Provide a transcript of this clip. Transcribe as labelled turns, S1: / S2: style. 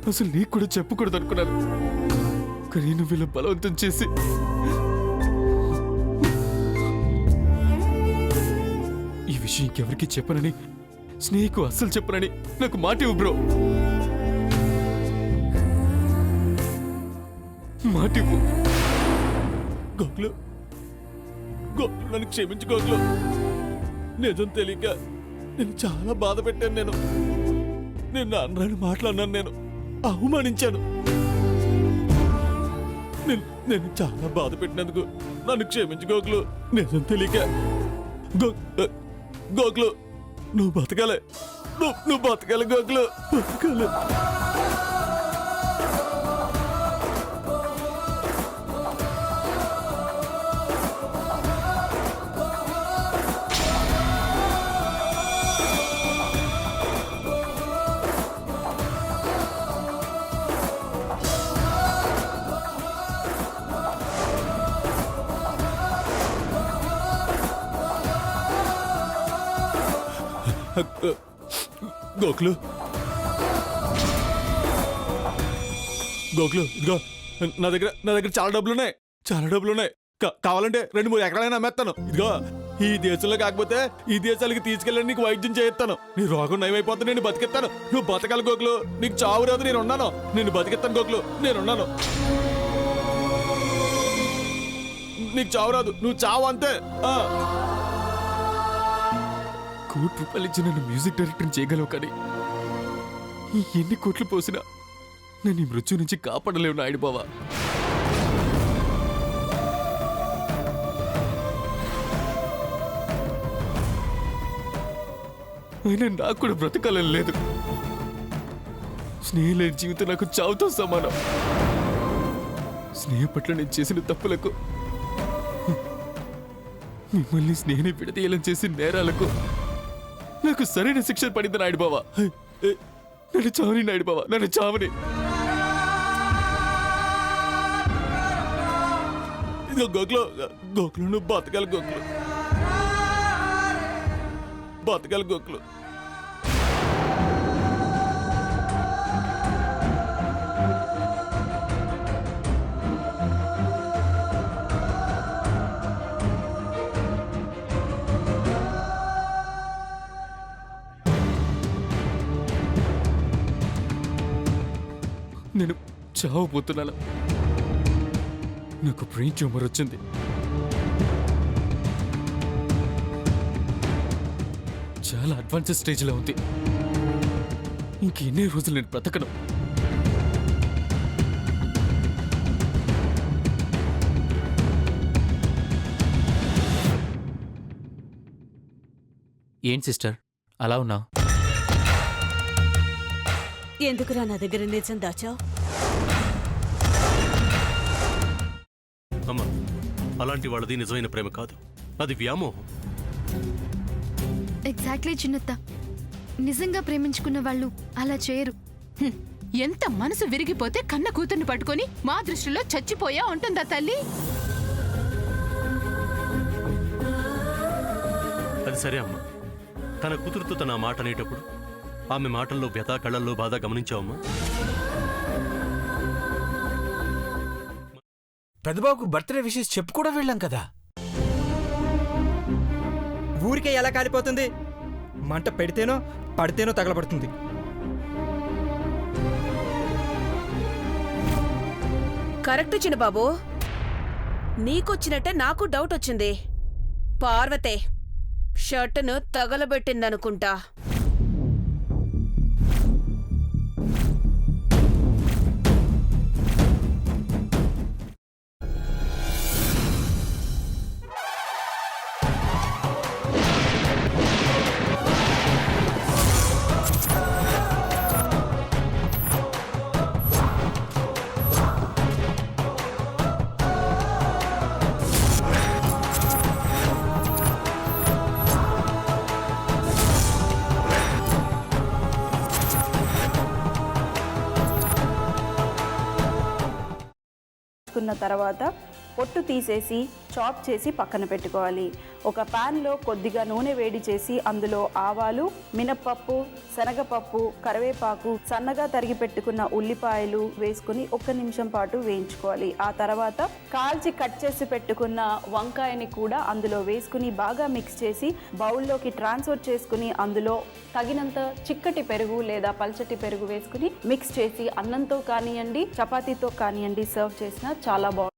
S1: అసలు నీకు కూడా చెప్పకూడదు అనుకున్నాను. కానీ నువ్వు ఇలా బలవంతం చేసి ఈ విషయం ఇంకెవరికి చెప్పనని, స్నేహికు అస్సలు చెప్పనని నాకు మాట ఇవ్వు బ్రో. మాట ఇవ్వు.
S2: గోకులు, గోకులు నన్ను క్షమించు గోకులు. నిజం తెలియక నేను చాలా బాధ పెట్టాను. నేను అన్నాను మాట్లాడినాను, నేను అవమానించాను. నేను చాలా బాధ పెట్టినందుకు నన్ను క్షమించు గోకులు. నిజం తెలియక. గోకులు, నువ్వు బతకాలి, నువ్వు బతకాలి గోకులు, బతకాలి. గోకులు, గోకులు, ఇదిగో నా దగ్గర చాలా డబ్బులున్నాయి. కావాలంటే 2-3 ఎకరాలైనా అమ్మేస్తాను. ఇదిగో ఈ దేశంలో కాకపోతే ఈ దేశాలకి తీసుకెళ్ళి నీకు వైద్యం చేయిస్తాను. నీ రోగం నయమైపోతే నేను బతికిస్తాను. నువ్వు బతకాలి గోకులు. నీకు చావు రాదు, నేను ఉన్నాను. నేను బతికిస్తాను గోకులు, నేనున్నాను. నీకు చావు రాదు, నువ్వు చావు అంతే.
S1: ₹1,00,00,000 ఇచ్చి నన్ను మ్యూజిక్ డైరెక్టర్ చేయగలవు, కానీ ఎన్ని కోట్లు పోసినా నన్ను ఈ మృత్యు నుంచి కాపాడలేవు నాయుడు బావా. అయినా నాకు కూడా బ్రతకాలని లేదు. స్నేహం లేని జీవితం నాకు చావుతో సమానం. స్నేహం పట్ల నేను చేసిన తప్పులకు, మిమ్మల్ని స్నేహాన్ని విడదీయాలని చేసిన నేరాలకు నాకు సరైన శిక్ష పడింది నాయుడు బావా. నన్ను చావని నాయుడు బావా, నన్ను చావని.
S2: ఇదిగో గోకులు, నువ్వు బతకాలి గోకులు, బతకాలి గోకులు.
S1: నేను చావబోతున్నాను. నాకు బ్రెయిన్ ట్యూమర్ వచ్చింది. చాలా అడ్వాన్స్ స్టేజ్లో ఉంది. ఇంకెన్ని రోజులు నేను బ్రతకను.
S3: ఏంటి సిస్టర్ అలా ఉన్నావు?
S4: ఎందుకురా నా దగ్గర నిజం దాచావు?
S5: అమ్మా, అలాంటి వాళ్ళది నిజమైన ప్రేమ కాదు, అది వ్యామోహం.
S6: ఎగ్జాక్ట్లీ చిన్నత్త. నిజంగా ప్రేమించుకున్న వాళ్ళు అలా చేయరు.
S7: ఎంత మనసు విరిగిపోతే కన్న కూతుర్ని పట్టుకొని మా దృష్టిలో చచ్చిపోయా ఉంటుందా తల్లి?
S5: అది సరే అమ్మా, తన కూతురుతో తన మాట అనేటప్పుడు ఆమె మాటల్లో వ్యథ, కళ్ళల్లో బాధ గమనించావమ్మా?
S8: పెద్దబాబుకు బర్త్డే విషెస్ చెప్పు కూడా వెళ్ళాం కదా.
S9: ఊరికే ఎలా కాలిపోతుంది? మంట పెడితేనో పడితేనో తగలబడుతుంది.
S4: కరెక్ట్ చిన్నబాబు, నీకొచ్చినట్టే నాకు డౌట్ వచ్చింది. పార్వతే షర్టును తగలబెట్టిందనుకుంటా.
S10: తర్వాత పొట్టు తీసేసి చాప్ చేసి పక్కన పెట్టుకోవాలి. ఒక ప్యాన్లో కొద్దిగా నూనె వేడి చేసి అందులో ఆవాలు, మినప్పప్పు, శనగపప్పు, కరివేపాకు, సన్నగా తరిగి పెట్టుకున్న ఉల్లిపాయలు వేసుకుని 1 నిమిషం పాటు వేయించుకోవాలి. ఆ తర్వాత కాల్చి కట్ చేసి పెట్టుకున్న వంకాయని కూడా అందులో వేసుకుని బాగా మిక్స్ చేసి బౌల్లోకి ట్రాన్స్ఫర్ చేసుకుని అందులో తగినంత చిక్కటి పెరుగు లేదా పల్చటి పెరుగు వేసుకుని మిక్స్ చేసి అన్నంతో కానివ్వండి, చపాతీతో కానివ్వండి సర్వ్ చేసినా చాలా బాగుంటుంది.